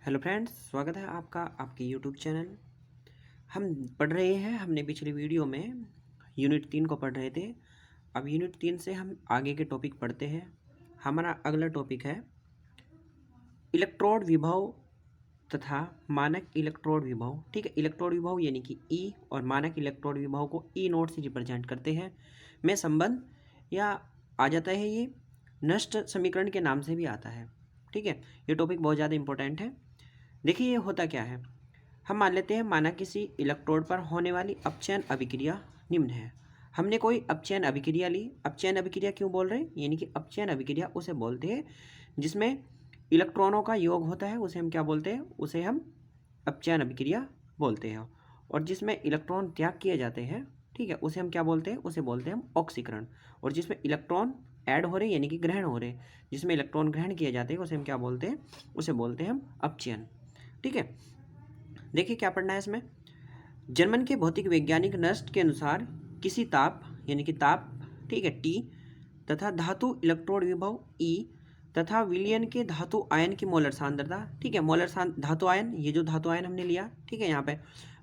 Hello friends, स्वागत है आपका आपके यूट्यूब चैनल। हम पढ़ रहे हैं, हमने पिछली वीडियो में यूनिट 3 को पढ़ रहे थे। अब यूनिट 3 से हम आगे के टॉपिक पढ़ते हैं। हमारा अगला टॉपिक है इलेक्ट्रोड विभव तथा मानक इलेक्ट्रोड विभव। ठीक है, इलेक्ट्रोड विभव यानी कि ई और मानक इलेक्ट्रोड विभव को ई नोट से रिप्रेजेंट करते हैं। में संबंध या आ जाता है, ये नष्ट समीकरण के नाम से भी आता है। ठीक है, ये टॉपिक बहुत ज़्यादा इंपॉर्टेंट है। देखिए ये होता क्या है, हम मान लेते हैं माना किसी इलेक्ट्रोड पर होने वाली अपचयन अभिक्रिया निम्न है। हमने कोई अपचयन अभिक्रिया ली। अपचयन अभिक्रिया क्यों बोल रहे हैं, यानी कि अपचयन अभिक्रिया उसे बोलते हैं जिसमें इलेक्ट्रॉनों का योग होता है, उसे हम क्या बोलते हैं, उसे हम अपचयन अभिक्रिया बोलते हैं। और जिसमें इलेक्ट्रॉन त्याग किए जाते हैं, ठीक है, उसे हम क्या बोलते हैं, उसे बोलते हैं हम ऑक्सीकरण। और जिसमें इलेक्ट्रॉन ऐड हो रहे यानी कि ग्रहण हो रहे, जिसमें इलेक्ट्रॉन ग्रहण किए जाते हैं, उसे हम क्या बोलते हैं, उसे बोलते हैं हम अपचयन। ठीक है, देखिए क्या पढ़ना है इसमें। जर्मन के भौतिक वैज्ञानिक नस्ट के अनुसार किसी ताप यानी कि ताप, ठीक है, टी तथा धातु इलेक्ट्रोड विभव ई तथा विलयन के धातु आयन की मोलर सांद्रता, ठीक है, धातु आयन, ये जो धातु आयन हमने लिया, ठीक है, यहाँ पे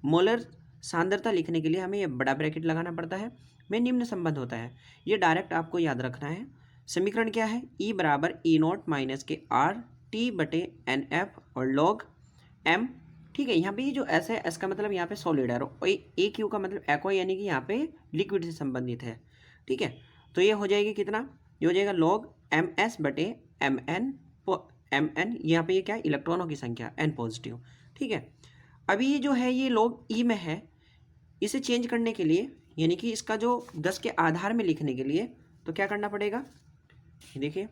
मोलर सांद्रता लिखने के लिए हमें ये बड़ा ब्रैकेट लगाना पड़ता है। में निम्न संबंध होता है, ये डायरेक्ट आपको याद रखना है। समीकरण क्या है, ई बराबर ई नोट माइनस के आर टी बटे एन एफ और लॉग एम। ठीक है, यहाँ पे ये जो एस है, एस का मतलब यहाँ पे सॉलिड है, और ए क्यू का मतलब एक्वा यानी कि यहाँ पे लिक्विड से संबंधित है। ठीक है, तो ये हो जाएगी कितना, ये हो जाएगा लॉग एम एस बटे एम एन। यहाँ पे ये क्या है, इलेक्ट्रॉनों की संख्या एन पॉजिटिव। ठीक है, अभी ये जो है ये लॉग ई में है, इसे चेंज करने के लिए यानी कि इसका जो 10 के आधार में लिखने के लिए तो क्या करना पड़ेगा, देखिए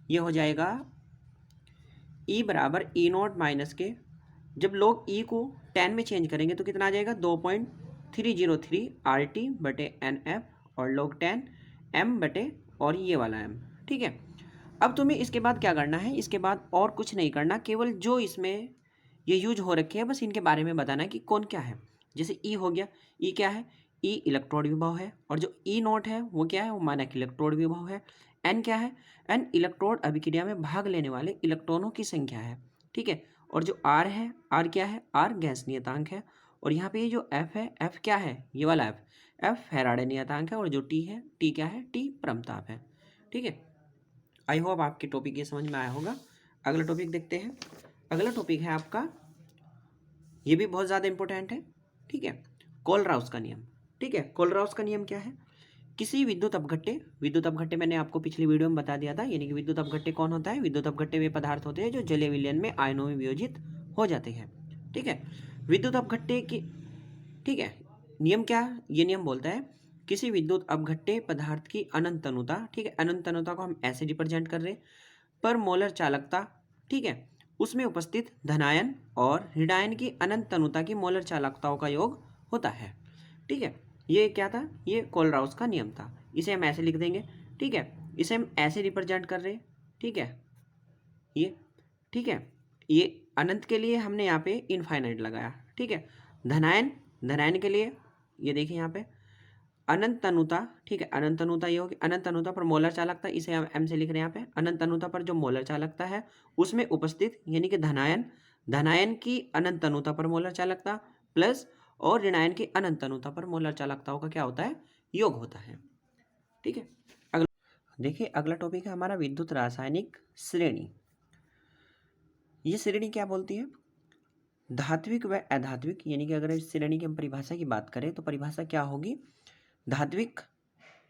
ये हो जाएगा ई बराबर ई नॉट माइनस के, जब लोग ई को 10 में चेंज करेंगे तो कितना आ जाएगा, 2.303 आर टी बटे एन एफ और लोग 10 एम बटे और ये वाला एम। ठीक है, अब तुम्हें इसके बाद क्या करना है, इसके बाद और कुछ नहीं करना, केवल जो इसमें ये यूज हो रखे हैं बस इनके बारे में बताना है कि कौन क्या है। जैसे ई हो गया, ई क्या है, ई इलेक्ट्रोड विभव है, और जो ई नोट है वो क्या है, वो मानक इलेक्ट्रोड विभव है। एन क्या है, एन इलेक्ट्रोड अभिक्रिया में भाग लेने वाले इलेक्ट्रॉनों की संख्या है। ठीक है, और जो आर है, आर क्या है, आर गैस नियतांक है। और यहाँ पे ये जो एफ है, एफ क्या है, ये वाला एफ, एफ फैराडे नियतांक है। और जो टी है, टी क्या है, टी परमताप है। ठीक है, आई होप आपके टॉपिक ये समझ में आया होगा। अगला टॉपिक देखते हैं। अगला टॉपिक है आपका, ये भी बहुत ज़्यादा इंपॉर्टेंट है। ठीक है, कोलराउस का नियम। ठीक है, कोलराउस का नियम क्या है, किसी विद्युत अपघट्य मैंने आपको पिछली वीडियो में बता दिया था, यानी कि विद्युत अपघट्य कौन होता है, विद्युत अपघट्य वे पदार्थ होते हैं जो जलीय विलयन में आयनों में वियोजित हो जाते हैं। ठीक है, विद्युत अपघट्य की, ठीक है, नियम क्या, ये नियम बोलता है किसी विद्युत अपघट्य पदार्थ की अनंत तनुता, ठीक है, अनंत तनुता को हम ऐसे रिप्रेजेंट कर रहे, पर मोलर चालकता, ठीक है, उसमें उपस्थित धनायन और ऋणायन की अनंत तनुता की मोलर चालकताओं का योग होता है। ठीक है, ये क्या था, ये कोलराउस का नियम था। इसे हम ऐसे लिख देंगे। ठीक है, इसे हम ऐसे रिप्रेजेंट कर रहे। ठीक है, ये, ठीक है, ये अनंत के लिए हमने यहाँ पे इनफाइनाइट लगाया। ठीक है, धनायन, धनायन के लिए ये देखिए यहाँ पे अनंत तनुता, ठीक है, अनंत तनुता ये होगी, अनंत तनुता पर मोलर चालकता, इसे हम एम से लिख रहे हैं यहाँ पे। अनंत तनुता पर जो मोलर चालकता है उसमें उपस्थित यानी कि धनायन, धनायन की अनंत तनुता पर मोलर चालकता प्लस और ऋणायन की अनंत तनुता पर मोलर चालकताओं का क्या होता है, योग होता है। ठीक है, अगला देखिए, अगला टॉपिक है हमारा विद्युत रासायनिक श्रेणी। ये श्रेणी क्या बोलती है, धात्विक व अधात्विक, यानी कि अगर इस श्रेणी की हम परिभाषा की बात करें तो परिभाषा क्या होगी, धात्विक,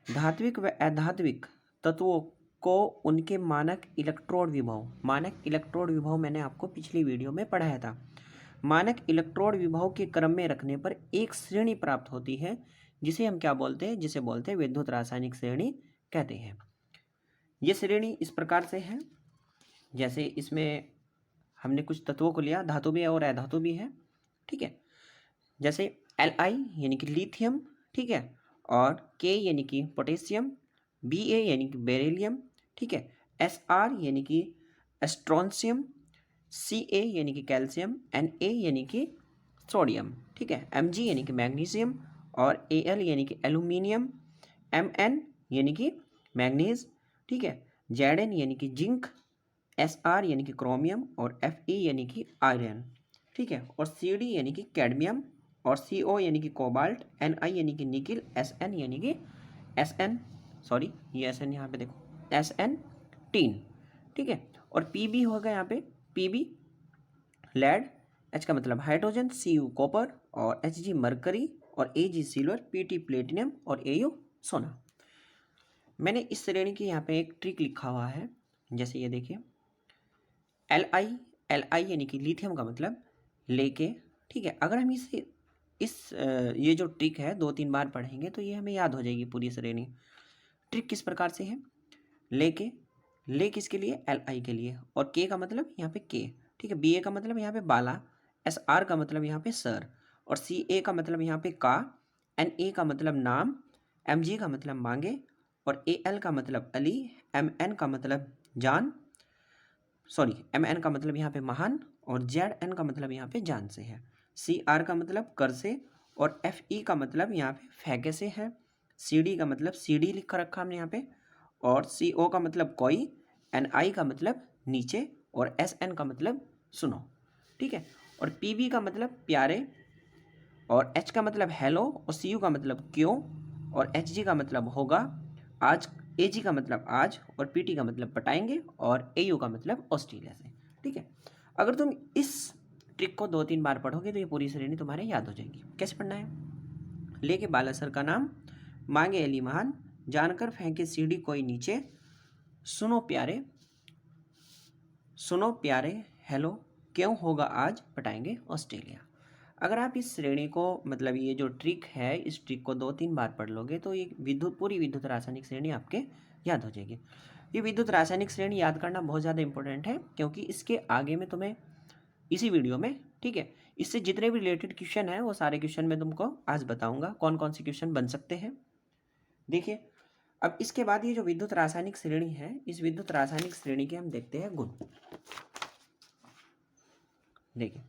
धात्विक व अधात्विक तत्वों को उनके मानक इलेक्ट्रोड विभव, मानक इलेक्ट्रोड विभव मैंने आपको पिछली वीडियो में पढ़ाया था। मानक इलेक्ट्रोड विभव के क्रम में रखने पर एक श्रेणी प्राप्त होती है जिसे हम क्या बोलते हैं, जिसे बोलते हैं विद्युत रासायनिक श्रेणी कहते हैं। ये श्रेणी इस प्रकार से है, जैसे इसमें हमने कुछ तत्वों को लिया, धातु भी है और अधातु भी है। ठीक है, जैसे Li यानी कि लिथियम, ठीक है, और K यानी कि पोटेशियम, Ba यानी कि बेरिलियम, ठीक है, Sr यानी कि स्ट्रोंशियम, Ca यानी कि कैल्शियम, Na यानी कि सोडियम, ठीक है, Mg यानी कि मैग्नीशियम और Al यानी कि एल्यूमिनियम, Mn यानी कि मैग्नीज, ठीक है, Zn यानी कि जिंक, Sr यानी कि क्रोमियम और Fe यानी कि आयरन, ठीक है, और Cd यानी कि कैडमियम और Co यानी कि कोबाल्ट, Ni यानी कि निकिल, Sn यानी कि सॉरी ये Sn यहाँ पे देखो Sn टीन, ठीक है, और Pb होगा यहाँ पे Pb लेड, H का मतलब हाइड्रोजन, Cu कॉपर और Hg मरकरी और Ag सिल्वर, Pt प्लेटिनम और Au सोना। मैंने इस श्रेणी की यहाँ पे एक ट्रिक लिखा हुआ है, जैसे ये देखिए Li यानी कि लिथियम का मतलब लेके, ठीक है, अगर हम ये जो ट्रिक है 2-3 बार पढ़ेंगे तो ये हमें याद हो जाएगी पूरी श्रेणी। ट्रिक किस प्रकार से है, ले किसके लिए, Li के लिए, और K का मतलब यहाँ पे K, ठीक है, Ba का मतलब यहाँ पे बाला, Sr का मतलब यहाँ पे सर, और Ca का मतलब यहाँ पे का, Na का मतलब नाम, Mg का मतलब मांगे, और Al का मतलब अली, Mn का मतलब जान, Mn का मतलब यहाँ पे महान, और Zn का मतलब यहाँ पे जान से है, Cr का मतलब कर से, और Fe का मतलब यहाँ पे फैके से है, Cd का मतलब CD लिख कर रखा हमने यहाँ पे, और Co का मतलब कोई, Ni का मतलब नीचे, और Sn का मतलब सुनो, ठीक है, और Pb का मतलब प्यारे, और H का मतलब हेलो, और Cu का मतलब क्यों, और Hg का मतलब होगा आज, Ag का मतलब आज, और Pt का मतलब पटाएंगे, और Au का मतलब ऑस्ट्रेलिया से, ठीक है। अगर तुम इस ट्रिक को 2-3 बार पढ़ोगे तो ये पूरी श्रेणी तुम्हारे याद हो जाएगी। कैसे पढ़ना है, लेके बालासर का नाम, मांगे अली महान, जानकर फेंके सीढ़ी कोई नीचे, सुनो प्यारे हेलो, क्यों होगा आज, पटाएंगे ऑस्ट्रेलिया। अगर आप इस श्रेणी को मतलब ये जो ट्रिक है इस ट्रिक को 2-3 बार पढ़ लोगे तो ये पूरी विद्युत रासायनिक श्रेणी आपके याद हो जाएगी। ये विद्युत रासायनिक श्रेणी याद करना बहुत ज़्यादा इंपॉर्टेंट है, क्योंकि इसके आगे में तुम्हें इसी वीडियो में, ठीक है, इससे जितने भी रिलेटेड क्वेश्चन है वो सारे क्वेश्चन मैं तुमको आज बताऊंगा कौन कौन से क्वेश्चन बन सकते हैं। देखिए अब इसके बाद ये जो विद्युत रासायनिक श्रेणी है, इस विद्युत रासायनिक श्रेणी के हम देखते हैं गुण। देखिए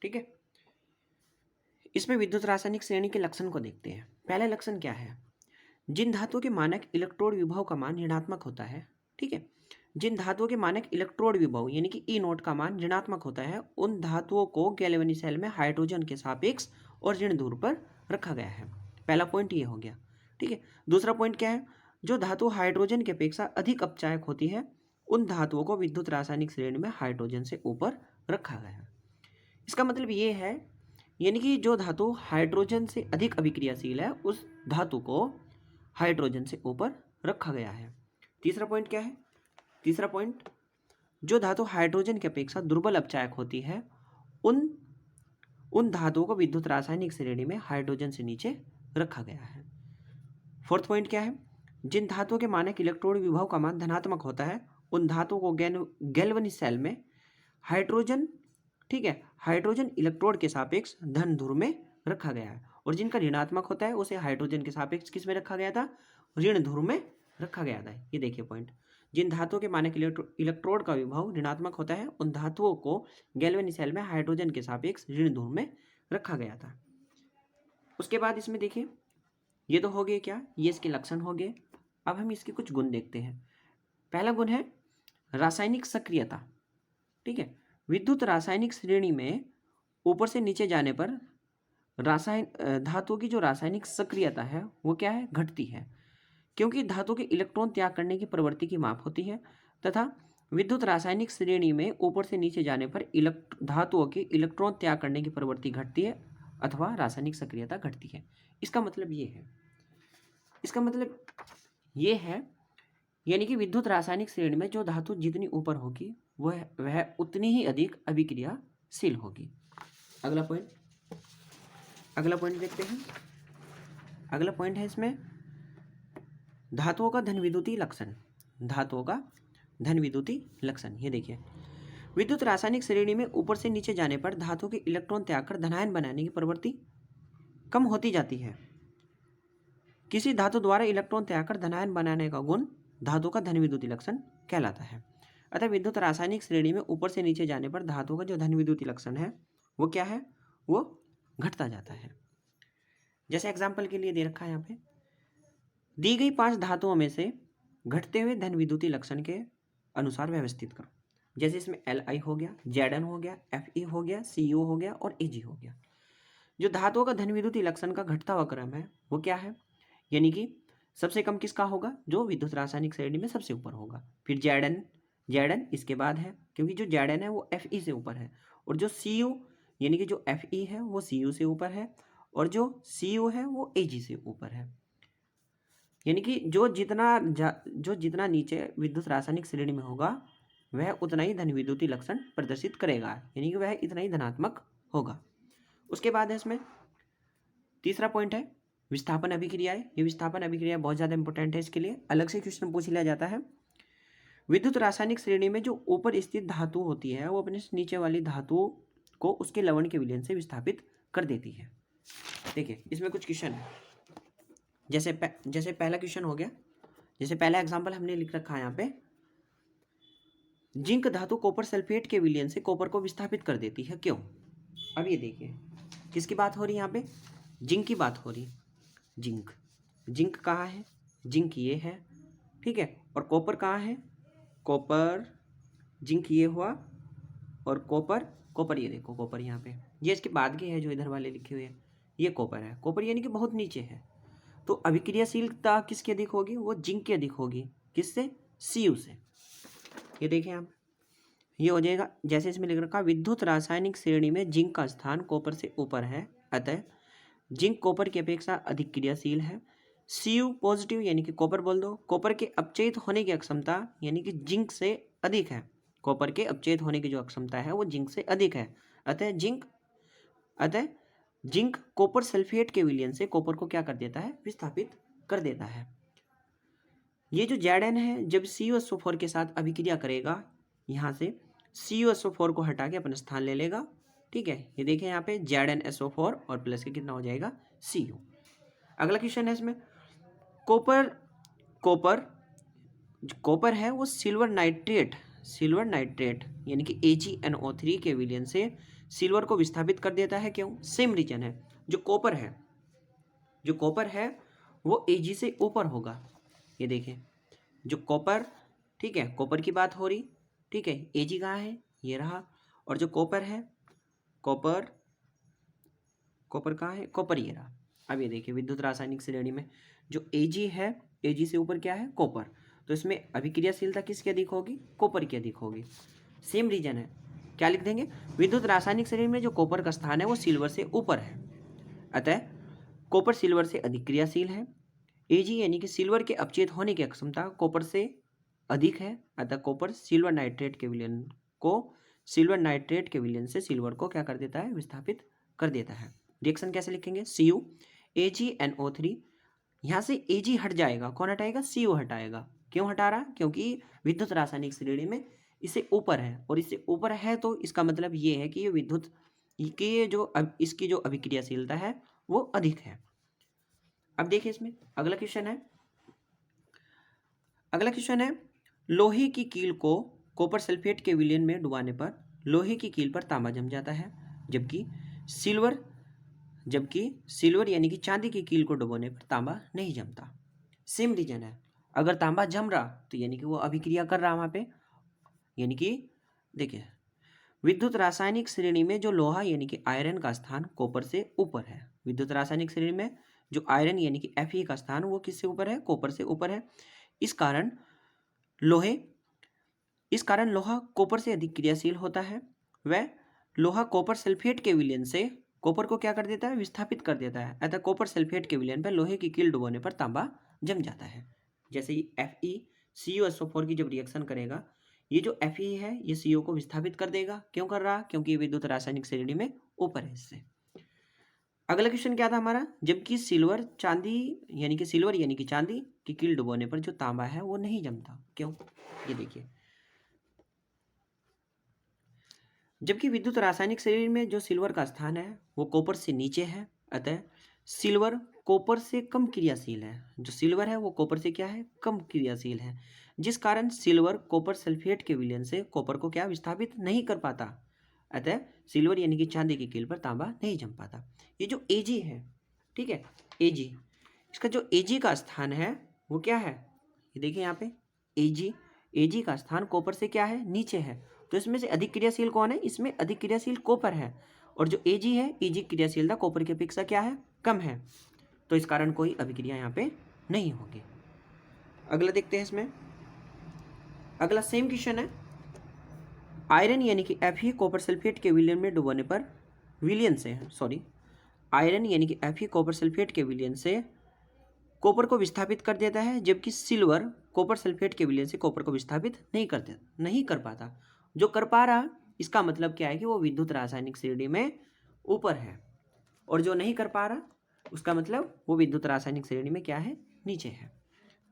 ठीक है, इसमें विद्युत रासायनिक श्रेणी के लक्षण को देखते हैं। पहला लक्षण क्या है, जिन धातुओं के मानक इलेक्ट्रोड विभव का मान ऋणात्मक होता है, ठीक है, जिन धातुओं के मानक इलेक्ट्रोड विभव यानी कि ई नोट का मान ऋणात्मक होता है उन धातुओं को गैल्वेनिक सेल में हाइड्रोजन के सापेक्ष और ऋण ध्रुव पर रखा गया है। पहला पॉइंट ये हो गया, ठीक है। दूसरा पॉइंट क्या है, जो धातु हाइड्रोजन की अपेक्षा अधिक अपचायक होती है उन धातुओं को विद्युत रासायनिक श्रेणी में हाइड्रोजन से ऊपर रखा गया है। इसका मतलब ये है, यानी कि जो धातु हाइड्रोजन से अधिक अभिक्रियाशील है उस धातु को हाइड्रोजन से ऊपर रखा गया है। तीसरा पॉइंट क्या है, तीसरा पॉइंट, जो धातु हाइड्रोजन की अपेक्षा दुर्बल अपचायक होती है उन धातुओं को विद्युत रासायनिक श्रेणी में हाइड्रोजन से नीचे रखा गया है। फोर्थ पॉइंट क्या है, जिन धातुओं के मानक इलेक्ट्रोड विभव का मान धनात्मक होता है उन धातुओं को गैल्वेनिक सेल में हाइड्रोजन, ठीक है, हाइड्रोजन इलेक्ट्रोड के सापेक्ष धन ध्रुव में रखा गया है, और जिनका ऋणात्मक होता है उसे हाइड्रोजन के सापेक्ष किस में रखा गया था, ऋण ध्रुव में रखा गया था। ये देखिए पॉइंट, जिन धातुओं के मानक इलेक्ट्रोड का विभव ऋणात्मक होता है उन धातुओं को गैल्वेनिक सेल में हाइड्रोजन के सापेक्ष ऋण ध्रुव में रखा गया था। उसके बाद इसमें देखिए ये तो हो गए क्या, ये इसके लक्षण हो गए। अब हम इसके कुछ गुण देखते हैं। पहला गुण है रासायनिक सक्रियता, ठीक है, विद्युत रासायनिक श्रेणी में ऊपर से नीचे जाने पर धातुओं की जो रासायनिक सक्रियता है वो क्या है, घटती है, क्योंकि धातु के इलेक्ट्रॉन त्याग करने की प्रवृत्ति की माप होती है, तथा विद्युत रासायनिक श्रेणी में ऊपर से नीचे जाने पर धातुओं के इलेक्ट्रॉन त्याग करने की प्रवृत्ति घटती है अथवा रासायनिक सक्रियता घटती है। इसका मतलब ये है, इसका मतलब ये है, यानी कि विद्युत रासायनिक श्रेणी में जो धातु जितनी ऊपर होगी वह उतनी ही अधिक अभिक्रियाशील होगी। अगला पॉइंट देखते हैं। अगला पॉइंट है इसमें धातुओं का धन विद्युतीय लक्षण, धातुओं का धन विद्युतीय लक्षण। ये देखिए विद्युत रासायनिक श्रेणी में ऊपर से नीचे जाने पर धातु के इलेक्ट्रॉन त्याग कर धनायन बनाने की प्रवृत्ति कम होती जाती है। किसी धातु द्वारा इलेक्ट्रॉन त्याग कर धनायन बनाने का गुण धातु का धन विद्युतीय लक्षण कहलाता है। अतः विद्युत रासायनिक श्रेणी में ऊपर से नीचे जाने पर धातु का जो धन विद्युतीय लक्षण है वो क्या है, वो घटता जाता है। जैसे एग्जाम्पल के लिए दे रखा है यहाँ पे, दी गई 5 धातुओं में से घटते हुए धन विद्युतीय लक्षण के अनुसार व्यवस्थित करो। जैसे इसमें Li हो गया, Zn हो गया, Fe हो गया, Cu हो गया और Ag हो गया। जो धातुओं का धन विद्युतीय लक्षण का घटता हुआ क्रम है वो क्या है, यानी कि सबसे कम किसका होगा, जो विद्युत रासायनिक श्रेणी में सबसे ऊपर होगा। फिर Zn इसके बाद है, क्योंकि जो Zn है वो Fe से ऊपर है, और जो Cu यानी कि जो Fe है वो Cu से ऊपर है, और जो Cu है वो Ag से ऊपर है। यानी कि जो जितना नीचे विद्युत रासायनिक श्रेणी में होगा वह उतना ही धन विद्युतीय लक्षण प्रदर्शित करेगा, यानी कि वह इतना ही धनात्मक होगा। उसके बाद है इसमें तीसरा पॉइंट है विस्थापन अभिक्रियाएं। ये विस्थापन अभिक्रिया बहुत ज़्यादा इंपॉर्टेंट है, इसके लिए अलग से क्वेश्चन पूछ लिया जाता है। विद्युत रासायनिक श्रेणी में जो ऊपर स्थित धातु होती है वो अपने नीचे वाली धातु को उसके लवण के विलयन से विस्थापित कर देती है। देखिए इसमें कुछ क्वेश्चन है, जैसे पहला क्वेश्चन हो गया, जैसे पहला एग्जाम्पल हमने लिख रखा है यहाँ पे, जिंक धातु कॉपर सल्फेट के विलयन से कॉपर को विस्थापित कर देती है, क्यों। अब ये देखिए किसकी बात हो रही है यहाँ पे, जिंक की बात हो रही। जिंक कहाँ है, जिंक ये है, ठीक है, और कॉपर कहाँ है, कॉपर, जिंक ये हुआ, और कॉपर ये देखो, कॉपर यहाँ पे, ये इसके बाद के है जो इधर वाले लिखे हुए हैं, ये कॉपर है, कॉपर यानी कि बहुत नीचे है। तो अभिक्रियाशीलता किसकी अधिक होगी, वो जिंक की अधिक होगी, किससे, Cu से। ये देखें आप, ये हो जाएगा, जैसे इसमें लिख रखा विद्युत रासायनिक श्रेणी में जिंक का स्थान कॉपर से ऊपर है, अतः जिंक कॉपर की अपेक्षा अधिक क्रियाशील है। Cu पॉजिटिव यानी कि कॉपर बोल दो, कॉपर के अपचयित होने की अक्षमता यानी कि जिंक से अधिक है, कॉपर के अपचयित होने की जो अक्षमता है वो जिंक से अधिक है, अतः जिंक कॉपर सल्फेट के विलयन से कॉपर को क्या कर देता है, विस्थापित कर देता है। ये जो Zn है जब CuSO4 के साथ अभिक्रिया करेगा, यहाँ से CuSO4 को हटा के अपना स्थान ले लेगा, ठीक है। ये देखें यहाँ पे ZnSO4 और प्लस के कितना हो जाएगा, Cu। अगला क्वेश्चन है इसमें, कॉपर है वो सिल्वर नाइट्रेट यानी कि AgNO3 के विलयन से सिल्वर को विस्थापित कर देता है, क्यों, सेम रीजन है। जो कॉपर है वो Ag से ऊपर होगा। ये देखें जो कॉपर, ठीक है, कॉपर की बात हो रही, ठीक है, Ag कहाँ है, ये रहा, और जो कॉपर है, कॉपर कहाँ है, कॉपर ये रहा। अब ये देखिए विद्युत रासायनिक श्रेणी में जो Ag है, Ag से ऊपर क्या है, कॉपर, तो इसमें अभिक्रियाशीलता किसकी अधिक होगी, कॉपर की अधिक होगी। सेम रीजन है, क्या लिख देंगे, विद्युत रासायनिक श्रेणी में जो कॉपर का स्थान है वो सिल्वर से ऊपर है, अतः कॉपर सिल्वर से अधिक क्रियाशील है। Ag यानी कि सिल्वर के अपचयित होने की क्षमता कॉपर से अधिक है, अतः कॉपर सिल्वर नाइट्रेट के विलयन से सिल्वर को क्या कर देता है, विस्थापित कर देता है। रिएक्शन कैसे लिखेंगे, Cu AgNO3, यहाँ से Ag हट जाएगा, कौन हटाएगा, Cu हटाएगा। क्यों हटा रहा, क्योंकि विद्युत रासायनिक श्रेणी में इससे ऊपर है, और इससे ऊपर है तो इसका मतलब ये है कि ये विद्युत की इसकी जो अभिक्रियाशीलता है वो अधिक है। अब देखिए इसमें अगला क्वेश्चन है, लोहे की कील को कॉपर सल्फेट के विलयन में डुबाने पर लोहे की कील पर तांबा जम जाता है, जबकि सिल्वर यानी कि चांदी की कील को डुबाने पर तांबा नहीं जमता। सेम रीजन है, अगर तांबा जम रहा तो यानी कि वो अभिक्रिया कर रहा वहाँ पे, यानी कि देखिए विद्युत रासायनिक श्रेणी में जो लोहा यानी कि आयरन का स्थान कॉपर से ऊपर है, विद्युत रासायनिक श्रेणी में जो आयरन यानी कि Fe का स्थान वो किससे ऊपर है, कॉपर से ऊपर है। इस कारण लोहा कॉपर से अधिक क्रियाशील होता है। वह लोहा कॉपर सल्फेट के विलयन से कॉपर को क्या कर देता है, विस्थापित कर देता है, अतः कॉपर सल्फेट के विलयन पर लोहे की कील डुबोने पर तांबा जम जाता है। जैसे ही FeCuSO4 की जब रिएक्शन करेगा, ये जो Fe है ये CO को विस्थापित कर देगा, क्यों कर रहा, क्योंकि ये विद्युत रासायनिक श्रेणी में ऊपर है इससे। अगला क्वेश्चन क्या था हमारा, जबकि सिल्वर यानी कि चांदी की कील डुबोने पर जो तांबा है वो नहीं जमता, क्यों, ये देखिए, जबकि विद्युत रासायनिक श्रेणी में जो सिल्वर का स्थान है वो कॉपर से नीचे है, अतः सिल्वर कॉपर से कम क्रियाशील है। जो सिल्वर है वो कॉपर से क्या है, कम क्रियाशील है, जिस कारण सिल्वर कॉपर सल्फेट के विलयन से कॉपर को क्या विस्थापित नहीं कर पाता, अतः सिल्वर यानी कि चांदी की कील पर तांबा नहीं जम पाता। ये जो Ag है, ठीक है, Ag, इसका जो Ag का स्थान है वो क्या है, ये देखिए यहाँ पे Ag का स्थान कॉपर से क्या है, नीचे है। तो इसमें से अधिक क्रियाशील कौन है, इसमें अधिक क्रियाशील कॉपर है, और जो Ag है, Ag क्रियाशीलता कॉपर की अपेक्षा क्या है, कम है। तो इस कारण कोई अभिक्रिया यहाँ पे नहीं होगी। अगला देखते हैं इसमें, अगला सेम क्वेश्चन है। आयरन यानी कि Fe कॉपर सल्फेट के विलयन में डुबोने पर, विलयन से सॉरी, आयरन यानी कि Fe कॉपर सल्फेट के विलयन से कॉपर को विस्थापित कर देता है, जबकि सिल्वर कॉपर सल्फेट के विलयन से कॉपर को विस्थापित नहीं कर पाता। जो कर पा रहा, इसका मतलब क्या है कि वो विद्युत रासायनिक श्रेणी में ऊपर है, और जो नहीं कर पा रहा उसका मतलब वो विद्युत रासायनिक श्रेणी में क्या है, नीचे है।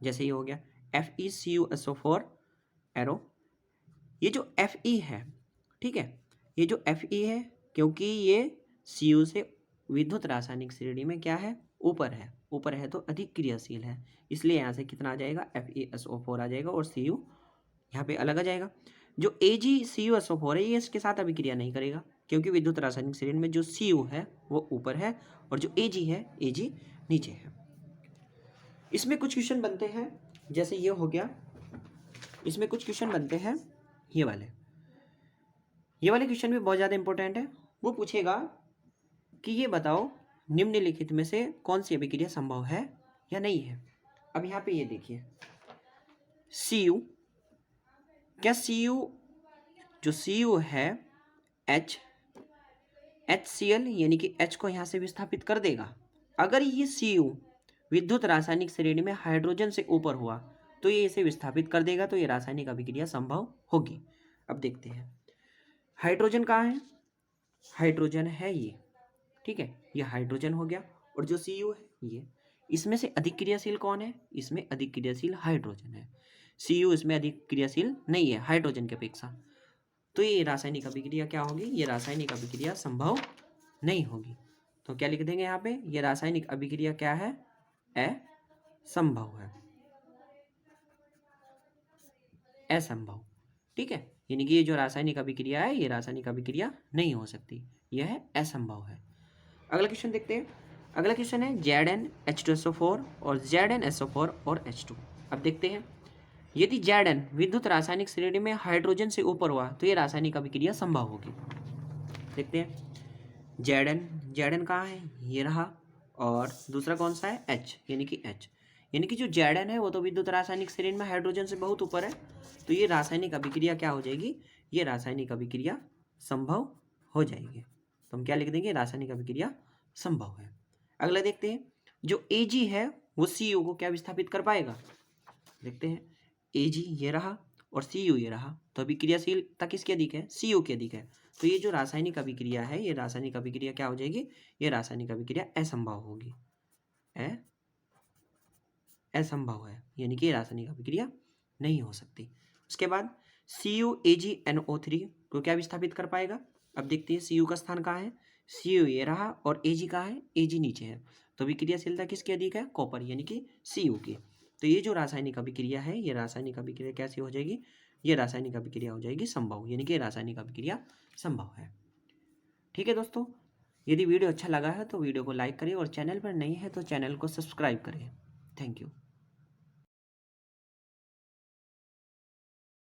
जैसे ये हो गया FeCuSO4 एरो, ये जो Fe है, ठीक है, ये जो Fe है, क्योंकि ये Cu से विद्युत रासायनिक श्रेणी में क्या है, ऊपर है तो अधिक क्रियाशील है, इसलिए यहाँ से कितना आ जाएगा, FeSO4 आ जाएगा, और Cu यहाँ पे अलग आ जाएगा। जो AgCuSO4 है, ये इसके साथ अभिक्रिया नहीं करेगा, क्योंकि विद्युत रासायनिक श्रेणी में जो Cu है वो ऊपर है, और जो Ag है, Ag नीचे है। इसमें कुछ क्वेश्चन बनते हैं, जैसे ये हो गया, इसमें कुछ क्वेश्चन बनते हैं, ये वाले क्वेश्चन भी बहुत ज़्यादा इंपॉर्टेंट है। वो पूछेगा कि ये बताओ निम्नलिखित में से कौन सी अभिक्रिया संभव है या नहीं है। अब यहाँ पे ये देखिए, Cu, क्या Cu, जो Cu है HCl यानी कि H को यहाँ से विस्थापित कर देगा। अगर ये Cu विद्युत रासायनिक श्रेणी में हाइड्रोजन से ऊपर हुआ तो ये इसे विस्थापित कर देगा, तो ये रासायनिक अभिक्रिया संभव होगी। अब देखते हैं, हाइड्रोजन कहाँ है, हाइड्रोजन है ये, ठीक है, ये हाइड्रोजन हो गया, और जो Cu है ये, इसमें से अधिक क्रियाशील कौन है, इसमें अधिक क्रियाशील हाइड्रोजन है। Cu इसमें अधिक क्रियाशील नहीं है हाइड्रोजन की अपेक्षा, तो ये रासायनिक अभिक्रिया क्या होगी, ये रासायनिक अभिक्रिया संभव नहीं होगी। तो क्या लिख देंगे यहाँ पे, ये रासायनिक अभिक्रिया क्या है, असंभव है, असंभव, ठीक है, यानी कि ये जो रासायनिक अभिक्रिया है, ये रासायनिक अभिक्रिया नहीं हो सकती, यह है असंभव है। अगला क्वेश्चन देखते हैं। अगला क्वेश्चन है ZnH2SO4 और ZnSO4 और H2। अब देखते हैं, यदि Zn विद्युत रासायनिक श्रेणी में हाइड्रोजन से ऊपर हुआ तो ये रासायनिक अभिक्रिया संभव होगी। देखते हैं, Zn कहाँ है, ये रहा, और दूसरा कौन सा है, H, यानी कि जो Zn है वो तो विद्युत रासायनिक श्रेणी में हाइड्रोजन से बहुत ऊपर है, तो ये रासायनिक अभिक्रिया क्या हो जाएगी, ये रासायनिक अभिक्रिया संभव हो जाएगी। तो हम क्या लिख देंगे, रासायनिक अभिक्रिया संभव है। अगला देखते हैं, जो Ag है वो Cu को क्या विस्थापित कर पाएगा। देखते हैं, Ag ये रहा और Cu ये रहा, तो अभिक्रियाशीलता किसकी अधिक है, Cu की अधिक है, तो ये जो रासायनिक अभिक्रिया है, ये रासायनिक अभिक्रिया क्या हो जाएगी, ये रासायनिक अभिक्रिया असंभव होगी, असंभव है, यानी कि रासायनिक अभिक्रिया नहीं हो सकती। उसके बाद CuAgNO3 को क्या विस्थापित कर पाएगा। अब देखते हैं Cu का स्थान कहाँ है, Cu ये रहा, और Ag कहाँ है, Ag नीचे है, तो अभिक्रियाशीलता किसकी अधिक है, कॉपर यानी कि Cu की। तो ये जो रासायनिक अभिक्रिया है, ये रासायनिक अभिक्रिया कैसी हो जाएगी, ये रासायनिक अभिक्रिया हो जाएगी संभव, यानी कि रासायनिक अभिक्रिया संभव है। ठीक है दोस्तों, यदि वीडियो अच्छा लगा है तो वीडियो को लाइक करें, और चैनल पर नहीं है तो चैनल को सब्सक्राइब करें। Thank you.